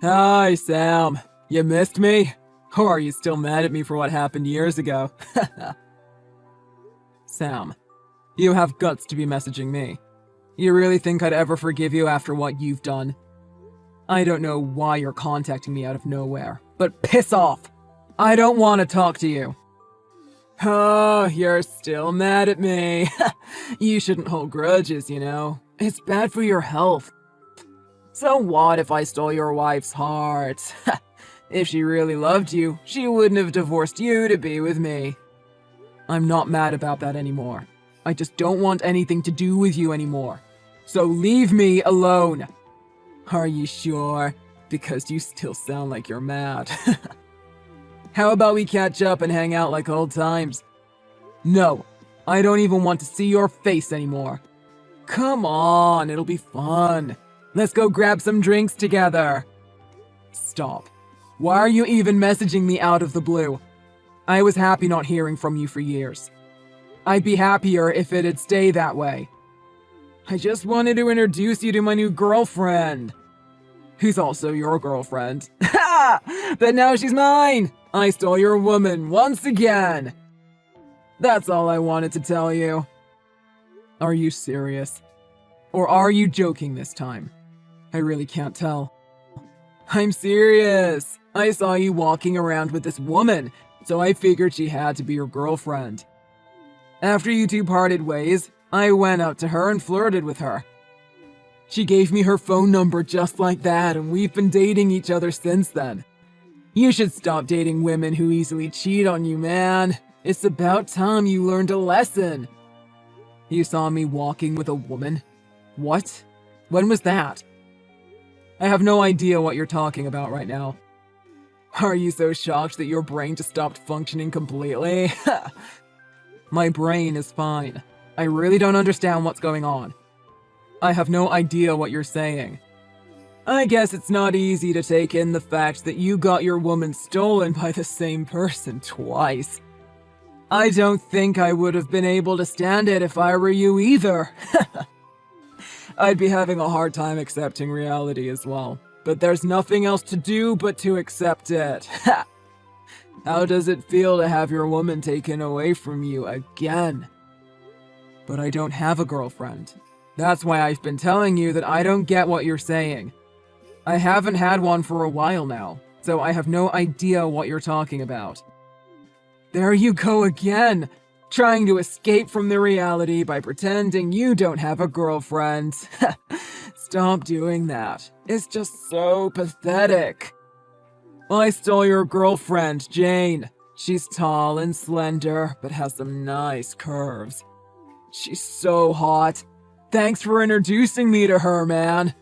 Hi, Sam. You missed me? Or are you still mad at me for what happened years ago? Sam, you have guts to be messaging me. You really think I'd ever forgive you after what you've done? I don't know why you're contacting me out of nowhere, but piss off! I don't want to talk to you. Oh, you're still mad at me. You shouldn't hold grudges, you know. It's bad for your health. So what if I stole your wife's heart? If she really loved you, she wouldn't have divorced you to be with me. I'm not mad about that anymore. I just don't want anything to do with you anymore. So leave me alone. Are you sure? Because you still sound like you're mad. How about we catch up and hang out like old times? No, I don't even want to see your face anymore. Come on, it'll be fun. Let's go grab some drinks together. Stop. Why are you even messaging me out of the blue? I was happy not hearing from you for years. I'd be happier if it'd stay that way. I just wanted to introduce you to my new girlfriend. Who's also your girlfriend. Ha! But now she's mine! I stole your woman once again! That's all I wanted to tell you. Are you serious? Or are you joking this time? I really can't tell. I'm serious. I saw you walking around with this woman, so I figured she had to be your girlfriend. After you two parted ways, I went out to her and flirted with her. She gave me her phone number just like that, and we've been dating each other since then. You should stop dating women who easily cheat on you, man. It's about time you learned a lesson. You saw me walking with a woman? What? When was that? I have no idea what you're talking about right now. Are you so shocked that your brain just stopped functioning completely? My brain is fine. I really don't understand what's going on. I have no idea what you're saying. I guess it's not easy to take in the fact that you got your woman stolen by the same person twice. I don't think I would have been able to stand it if I were you either. I'd be having a hard time accepting reality as well. But there's nothing else to do but to accept it. How does it feel to have your woman taken away from you again? But I don't have a girlfriend. That's why I've been telling you that I don't get what you're saying. I haven't had one for a while now, so I have no idea what you're talking about. There you go again, trying to escape from the reality by pretending you don't have a girlfriend. Stop doing that. It's just so pathetic. I stole your girlfriend, Jane. She's tall and slender, but has some nice curves. She's so hot. Thanks for introducing me to her, man.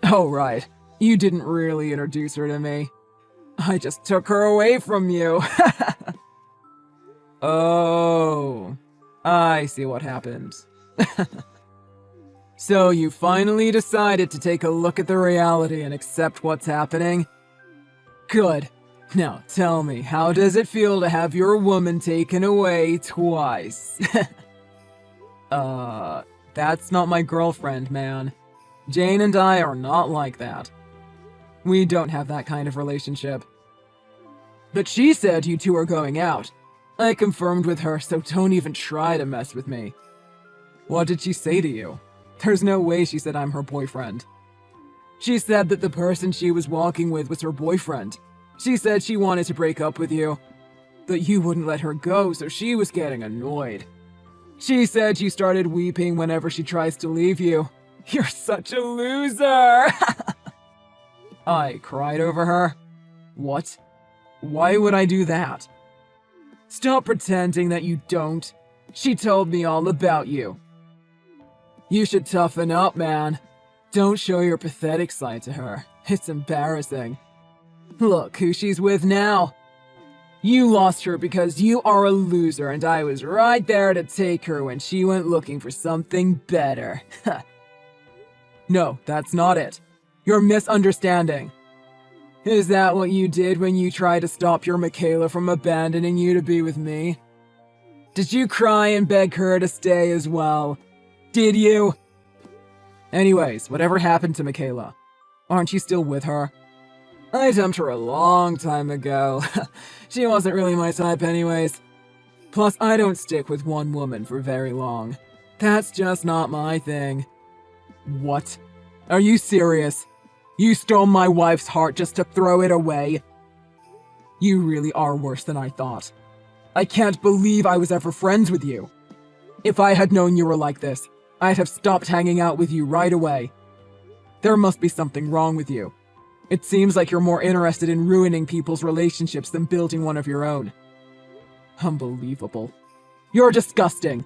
Oh, right. You didn't really introduce her to me. I just took her away from you. Oh, I see what happened. So you finally decided to take a look at the reality and accept what's happening? Good. Now tell me, how does it feel to have your woman taken away twice? That's not my girlfriend, man. Jane and I are not like that. We don't have that kind of relationship. But she said you two are going out. I confirmed with her, so don't even try to mess with me. What did she say to you? There's no way she said I'm her boyfriend. She said that the person she was walking with was her boyfriend. She said she wanted to break up with you, but you wouldn't let her go, so she was getting annoyed. She said you started weeping whenever she tries to leave you. You're such a loser! I cried over her? What? Why would I do that? Stop pretending that you don't. She told me all about you. You should toughen up, man. Don't show your pathetic side to her. It's embarrassing. Look who she's with now. You lost her because you are a loser, and I was right there to take her when she went looking for something better. No, that's not it. You're misunderstanding. Is that what you did when you tried to stop your Michaela from abandoning you to be with me? Did you cry and beg her to stay as well? Did you? Anyways, whatever happened to Michaela? Aren't you still with her? I dumped her a long time ago. She wasn't really my type anyways. Plus, I don't stick with one woman for very long. That's just not my thing. What? Are you serious? You stole my wife's heart just to throw it away? You really are worse than I thought. I can't believe I was ever friends with you. If I had known you were like this, I'd have stopped hanging out with you right away. There must be something wrong with you. It seems like you're more interested in ruining people's relationships than building one of your own. Unbelievable. You're disgusting.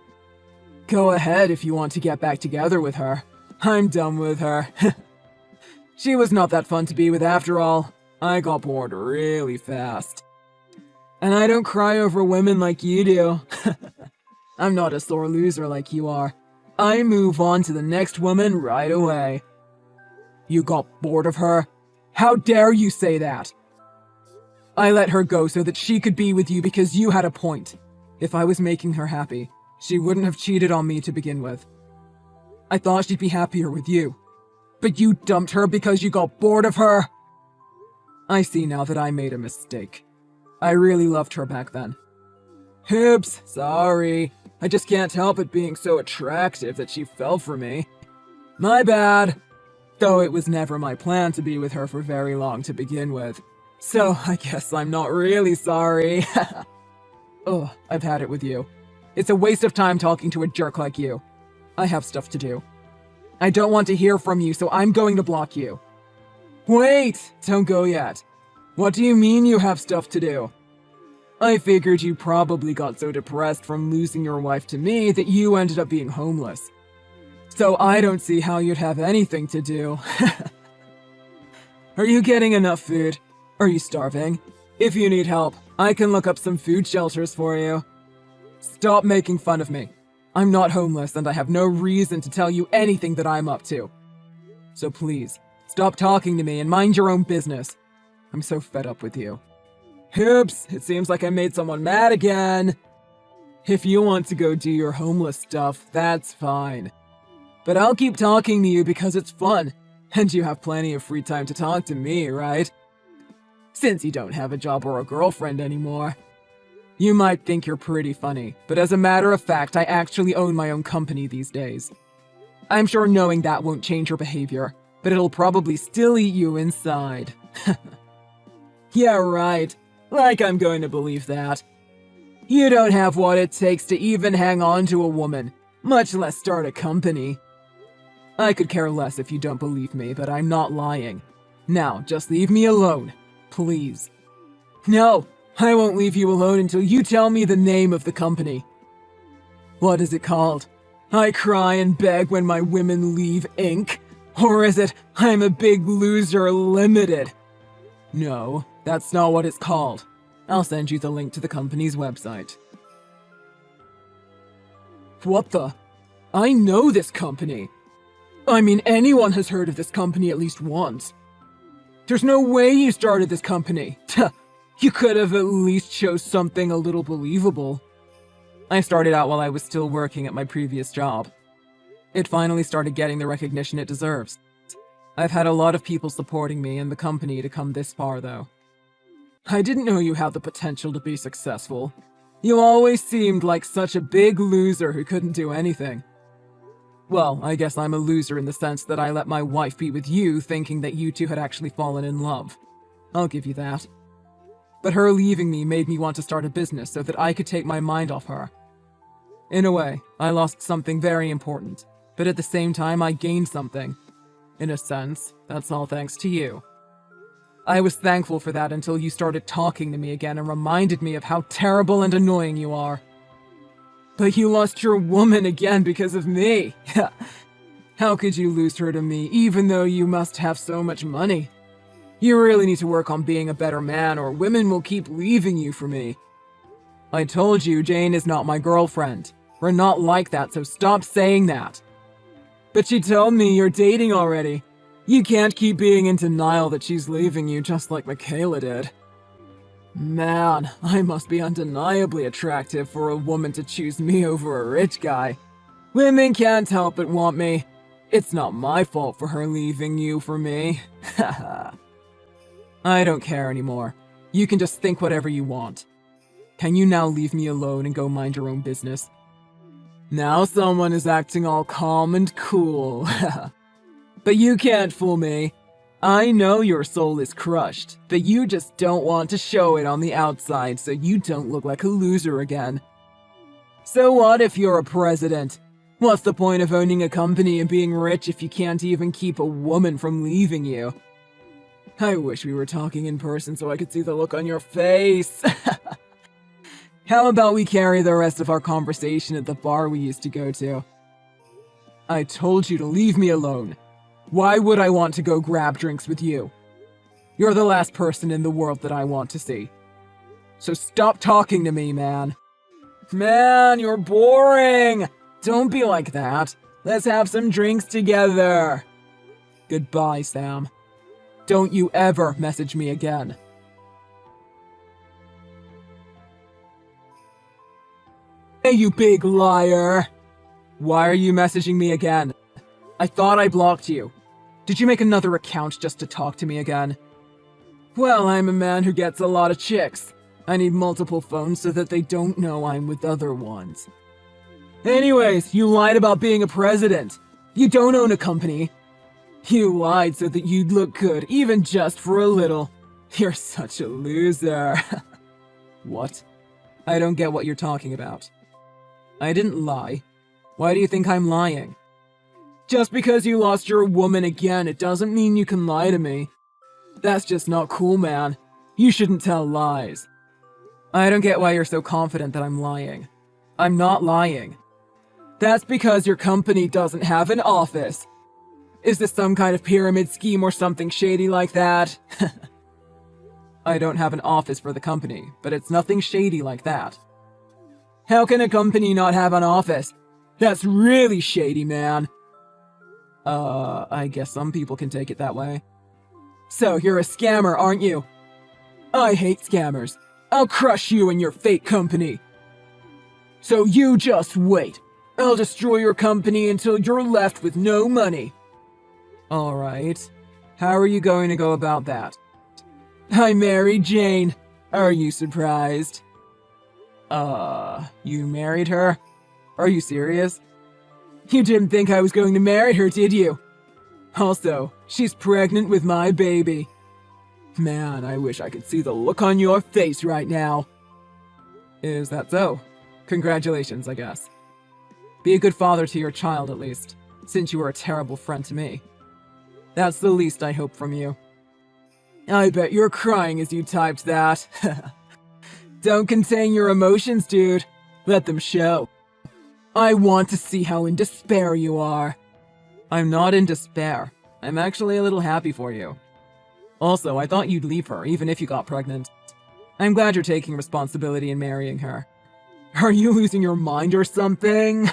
Go ahead if you want to get back together with her. I'm done with her. She was not that fun to be with after all. I got bored really fast. And I don't cry over women like you do. I'm not a sore loser like you are. I move on to the next woman right away. You got bored of her? How dare you say that? I let her go so that she could be with you because you had a point. If I was making her happy, she wouldn't have cheated on me to begin with. I thought she'd be happier with you. But you dumped her because you got bored of her? I see now that I made a mistake. I really loved her back then. Oops, sorry. I just can't help it being so attractive that she fell for me. My bad. Though it was never my plan to be with her for very long to begin with. So I guess I'm not really sorry. Ugh, I've had it with you. It's a waste of time talking to a jerk like you. I have stuff to do. I don't want to hear from you, so I'm going to block you. Wait! Don't go yet. What do you mean you have stuff to do? I figured you probably got so depressed from losing your wife to me that you ended up being homeless. So I don't see how you'd have anything to do. Are you getting enough food? Are you starving? If you need help, I can look up some food shelters for you. Stop making fun of me. I'm not homeless and I have no reason to tell you anything that I'm up to. So please, stop talking to me and mind your own business. I'm so fed up with you. Oops, it seems like I made someone mad again. If you want to go do your homeless stuff, that's fine. But I'll keep talking to you because it's fun, and you have plenty of free time to talk to me, right? Since you don't have a job or a girlfriend anymore. You might think you're pretty funny, but as a matter of fact, I actually own my own company these days. I'm sure knowing that won't change your behavior, but it'll probably still eat you inside. Yeah, right. Like I'm going to believe that. You don't have what it takes to even hang on to a woman, much less start a company. I could care less if you don't believe me, but I'm not lying. Now, just leave me alone, please. No, I won't leave you alone until you tell me the name of the company. What is it called? I cry and beg when my women leave Inc. Or is it I'm a big loser limited? No, that's not what it's called. I'll send you the link to the company's website. What the? I know this company. I mean, anyone has heard of this company at least once. There's no way you started this company. You could have at least chose something a little believable. I started out while I was still working at my previous job. It finally started getting the recognition it deserves. I've had a lot of people supporting me and the company to come this far, though. I didn't know you had the potential to be successful. You always seemed like such a big loser who couldn't do anything. Well, I guess I'm a loser in the sense that I let my wife be with you thinking that you two had actually fallen in love. I'll give you that. But her leaving me made me want to start a business so that I could take my mind off her. In a way, I lost something very important, but at the same time I gained something. In a sense, that's all thanks to you. I was thankful for that until you started talking to me again and reminded me of how terrible and annoying you are. But you lost your woman again because of me. How could you lose her to me, even though you must have so much money? You really need to work on being a better man, or women will keep leaving you for me. I told you Jane is not my girlfriend. We're not like that, so stop saying that. But she told me you're dating already. You can't keep being in denial that she's leaving you just like Michaela did. Man, I must be undeniably attractive for a woman to choose me over a rich guy. Women can't help but want me. It's not my fault for her leaving you for me. I don't care anymore. You can just think whatever you want. Can you now leave me alone and go mind your own business? Now someone is acting all calm and cool. But you can't fool me. I know your soul is crushed, but you just don't want to show it on the outside so you don't look like a loser again. So what if you're a president? What's the point of owning a company and being rich if you can't even keep a woman from leaving you? I wish we were talking in person so I could see the look on your face. How about we carry the rest of our conversation at the bar we used to go to? I told you to leave me alone. Why would I want to go grab drinks with you? You're the last person in the world that I want to see. So stop talking to me, man. Man, you're boring. Don't be like that. Let's have some drinks together. Goodbye, Sam. Don't you ever message me again. Hey, you big liar! Why are you messaging me again? I thought I blocked you. Did you make another account just to talk to me again? Well, I'm a man who gets a lot of chicks. I need multiple phones so that they don't know I'm with other ones. Anyways, you lied about being a president. You don't own a company. You lied so that you'd look good, even just for a little. You're such a loser. What? I don't get what you're talking about. I didn't lie. Why do you think I'm lying? Just because you lost your woman again, it doesn't mean you can lie to me. That's just not cool, man. You shouldn't tell lies. I don't get why you're so confident that I'm lying. I'm not lying. That's because your company doesn't have an office. Is this some kind of pyramid scheme or something shady like that? I don't have an office for the company, but it's nothing shady like that. How can a company not have an office? That's really shady, man. I guess some people can take it that way. So, you're a scammer, aren't you? I hate scammers. I'll crush you and your fake company. So you just wait. I'll destroy your company until you're left with no money. Alright. How are you going to go about that? I married Jane. Are you surprised? You married her? Are you serious? You didn't think I was going to marry her, did you? Also, she's pregnant with my baby. Man, I wish I could see the look on your face right now. Is that so? Congratulations, I guess. Be a good father to your child, at least, since you were a terrible friend to me. That's the least I hope from you. I bet you're crying as you typed that. Don't contain your emotions, dude. Let them show. I want to see how in despair you are. I'm not in despair. I'm actually a little happy for you. Also, I thought you'd leave her, even if you got pregnant. I'm glad you're taking responsibility in marrying her. Are you losing your mind or something?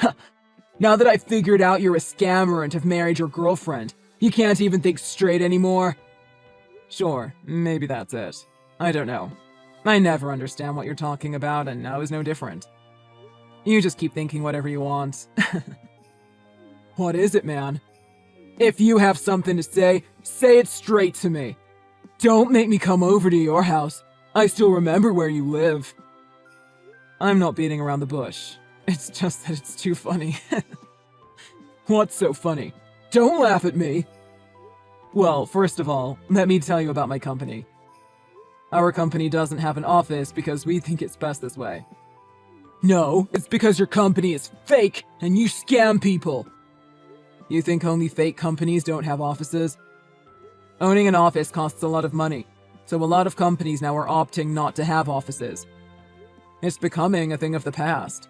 Now that I've figured out you're a scammer and have married your girlfriend, you can't even think straight anymore? Sure, maybe that's it. I don't know. I never understand what you're talking about, and now is no different. You just keep thinking whatever you want. What is it, man? If you have something to say it straight to me. Don't make me come over to your house. I still remember where you live. I'm not beating around the bush. It's just that it's too funny. What's so funny? Don't laugh at me! Well, first of all, let me tell you about my company. Our company doesn't have an office because we think it's best this way. No, it's because your company is fake and you scam people. You think only fake companies don't have offices? Owning an office costs a lot of money, so a lot of companies now are opting not to have offices. It's becoming a thing of the past.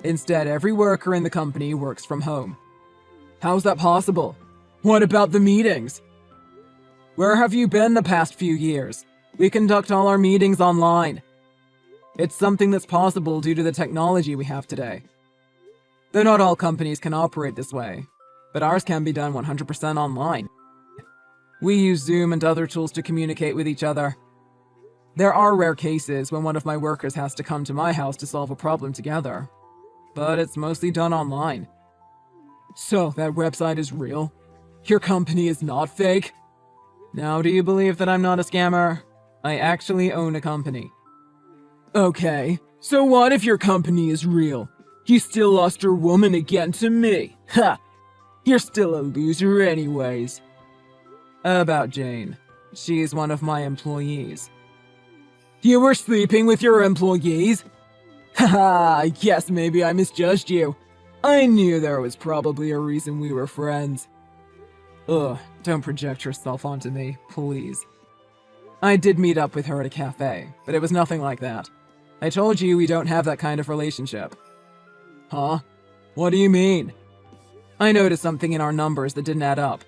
Instead, every worker in the company works from home. How's that possible? What about the meetings? Where have you been the past few years? We conduct all our meetings online. It's something that's possible due to the technology we have today. Though not all companies can operate this way, but ours can be done 100% online. We use Zoom and other tools to communicate with each other. There are rare cases when one of my workers has to come to my house to solve a problem together, but it's mostly done online. So, that website is real? Your company is not fake? Now do you believe that I'm not a scammer? I actually own a company. Okay, so what if your company is real? You still lost your woman again to me. Ha! You're still a loser anyways. About Jane. She's one of my employees. You were sleeping with your employees? Haha, I guess maybe I misjudged you. I knew there was probably a reason we were friends. Ugh, don't project yourself onto me, please. I did meet up with her at a cafe, but it was nothing like that. I told you we don't have that kind of relationship. Huh? What do you mean? I noticed something in our numbers that didn't add up.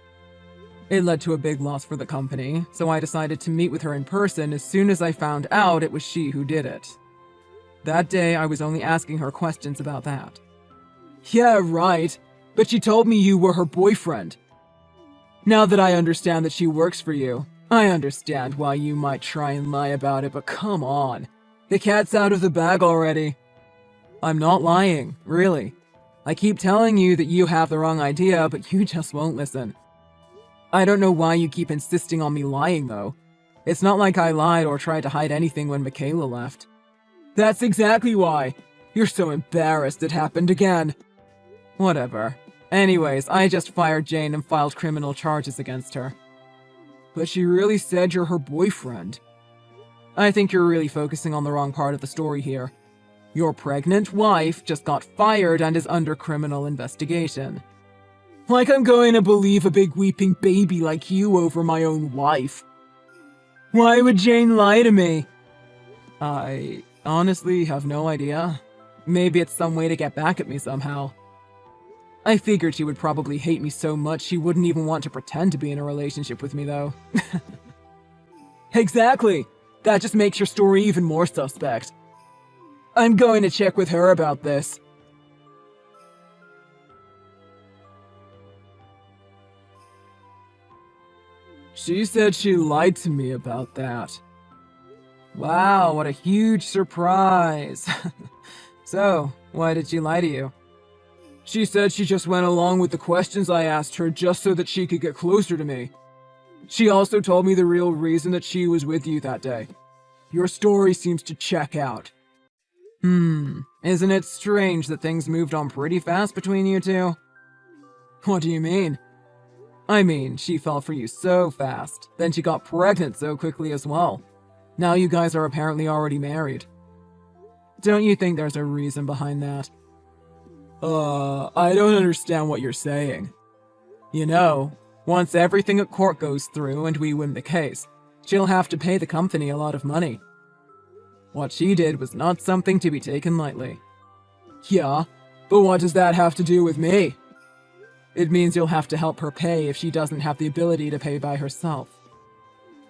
It led to a big loss for the company, so I decided to meet with her in person as soon as I found out it was she who did it. That day, I was only asking her questions about that. Yeah, right, but she told me you were her boyfriend. Now that I understand that she works for you, I understand why you might try and lie about it, but come on. The cat's out of the bag already. I'm not lying, really. I keep telling you that you have the wrong idea, but you just won't listen. I don't know why you keep insisting on me lying, though. It's not like I lied or tried to hide anything when Michaela left. That's exactly why. You're so embarrassed it happened again. Whatever. Anyways, I just fired Jane and filed criminal charges against her. But she really said you're her boyfriend. I think you're really focusing on the wrong part of the story here. Your pregnant wife just got fired and is under criminal investigation. Like I'm going to believe a big weeping baby like you over my own wife. Why would Jane lie to me? I honestly have no idea. Maybe it's some way to get back at me somehow. I figured she would probably hate me so much she wouldn't even want to pretend to be in a relationship with me, though. Exactly! That just makes your story even more suspect. I'm going to check with her about this. She said she lied to me about that. Wow, what a huge surprise. So, why did she lie to you? She said she just went along with the questions I asked her just so that she could get closer to me. She also told me the real reason that she was with you that day. Your story seems to check out. Isn't it strange that things moved on pretty fast between you two? What do you mean? I mean, she fell for you so fast, then she got pregnant so quickly as well. Now you guys are apparently already married. Don't you think there's a reason behind that? I don't understand what you're saying. You know, once everything at court goes through and we win the case, she'll have to pay the company a lot of money. What she did was not something to be taken lightly. Yeah, but what does that have to do with me? It means you'll have to help her pay if she doesn't have the ability to pay by herself.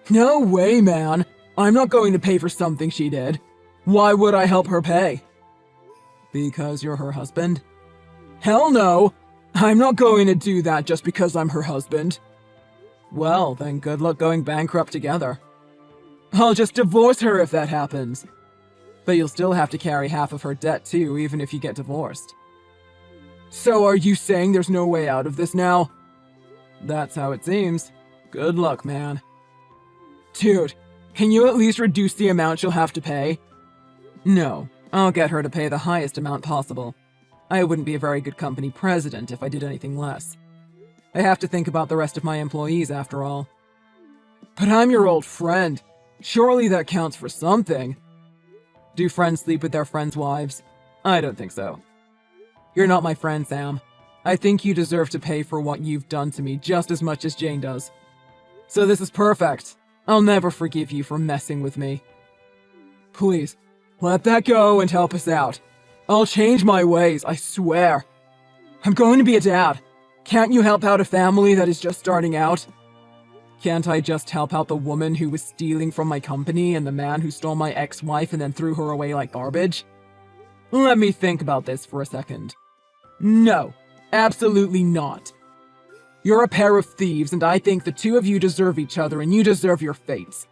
No way, man! I'm not going to pay for something she did. Why would I help her pay? Because you're her husband? Hell no! I'm not going to do that just because I'm her husband. Well, then good luck going bankrupt together. I'll just divorce her if that happens. But you'll still have to carry half of her debt too, even if you get divorced. So are you saying there's no way out of this now? That's how it seems. Good luck, man. Dude, can you at least reduce the amount she'll have to pay? No, I'll get her to pay the highest amount possible. I wouldn't be a very good company president if I did anything less. I have to think about the rest of my employees after all. But I'm your old friend. Surely that counts for something. Do friends sleep with their friends' wives? I don't think so. You're not my friend, Sam. I think you deserve to pay for what you've done to me just as much as Jane does. So this is perfect. I'll never forgive you for messing with me. Please, let that go and help us out. I'll change my ways, I swear. I'm going to be a dad. Can't you help out a family that is just starting out? Can't I just help out the woman who was stealing from my company and the man who stole my ex-wife and then threw her away like garbage? Let me think about this for a second. No, absolutely not. You're a pair of thieves, and I think the two of you deserve each other and you deserve your fates.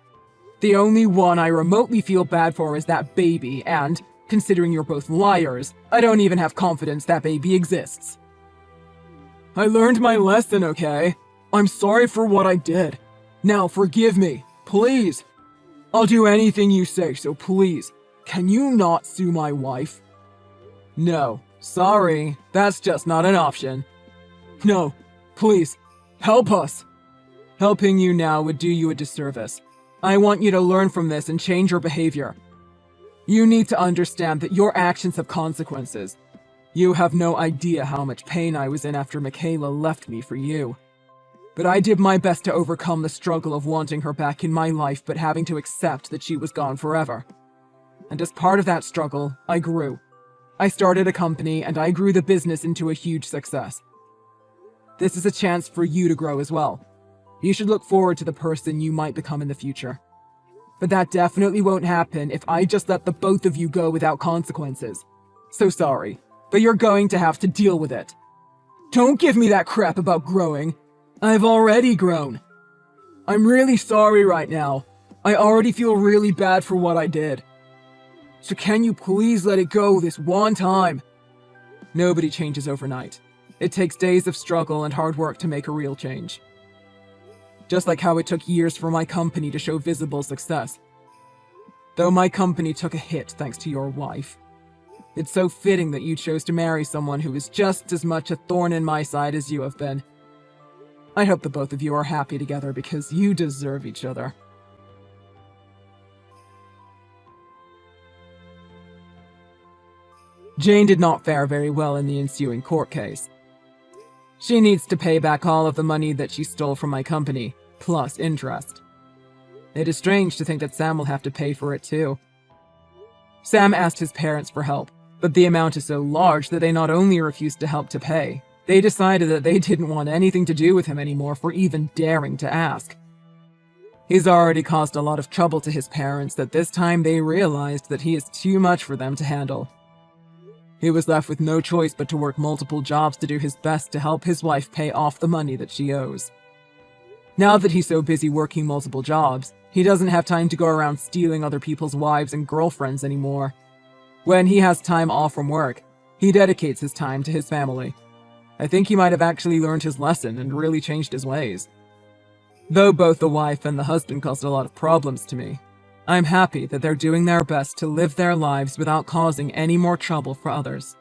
The only one I remotely feel bad for is that baby, and, considering you're both liars, I don't even have confidence that baby exists. I learned my lesson, okay? I'm sorry for what I did. Now forgive me, please. I'll do anything you say, so please, can you not sue my wife? No, sorry, that's just not an option. No, please, help us. Helping you now would do you a disservice. I want you to learn from this and change your behavior. You need to understand that your actions have consequences. You have no idea how much pain I was in after Michaela left me for you. But I did my best to overcome the struggle of wanting her back in my life but having to accept that she was gone forever. And as part of that struggle, I grew. I started a company and I grew the business into a huge success. This is a chance for you to grow as well. You should look forward to the person you might become in the future. But that definitely won't happen if I just let the both of you go without consequences. So sorry, but you're going to have to deal with it. Don't give me that crap about growing. I've already grown. I'm really sorry right now. I already feel really bad for what I did. So can you please let it go this one time? Nobody changes overnight. It takes days of struggle and hard work to make a real change. Just like how it took years for my company to show visible success. Though my company took a hit thanks to your wife. It's so fitting that you chose to marry someone who is just as much a thorn in my side as you have been. I hope the both of you are happy together because you deserve each other. Jane did not fare very well in the ensuing court case. She needs to pay back all of the money that she stole from my company, plus interest. It is strange to think that Sam will have to pay for it too. Sam asked his parents for help, but the amount is so large that they not only refused to help to pay, they decided that they didn't want anything to do with him anymore for even daring to ask. He's already caused a lot of trouble to his parents that this time they realized that he is too much for them to handle. He was left with no choice but to work multiple jobs to do his best to help his wife pay off the money that she owes. Now that he's so busy working multiple jobs, he doesn't have time to go around stealing other people's wives and girlfriends anymore. When he has time off from work, he dedicates his time to his family. I think he might have actually learned his lesson and really changed his ways. Though both the wife and the husband caused a lot of problems to me, I'm happy that they're doing their best to live their lives without causing any more trouble for others.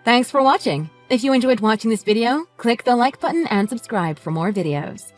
Thanks for watching. If you enjoyed watching this video, click the like button and subscribe for more videos.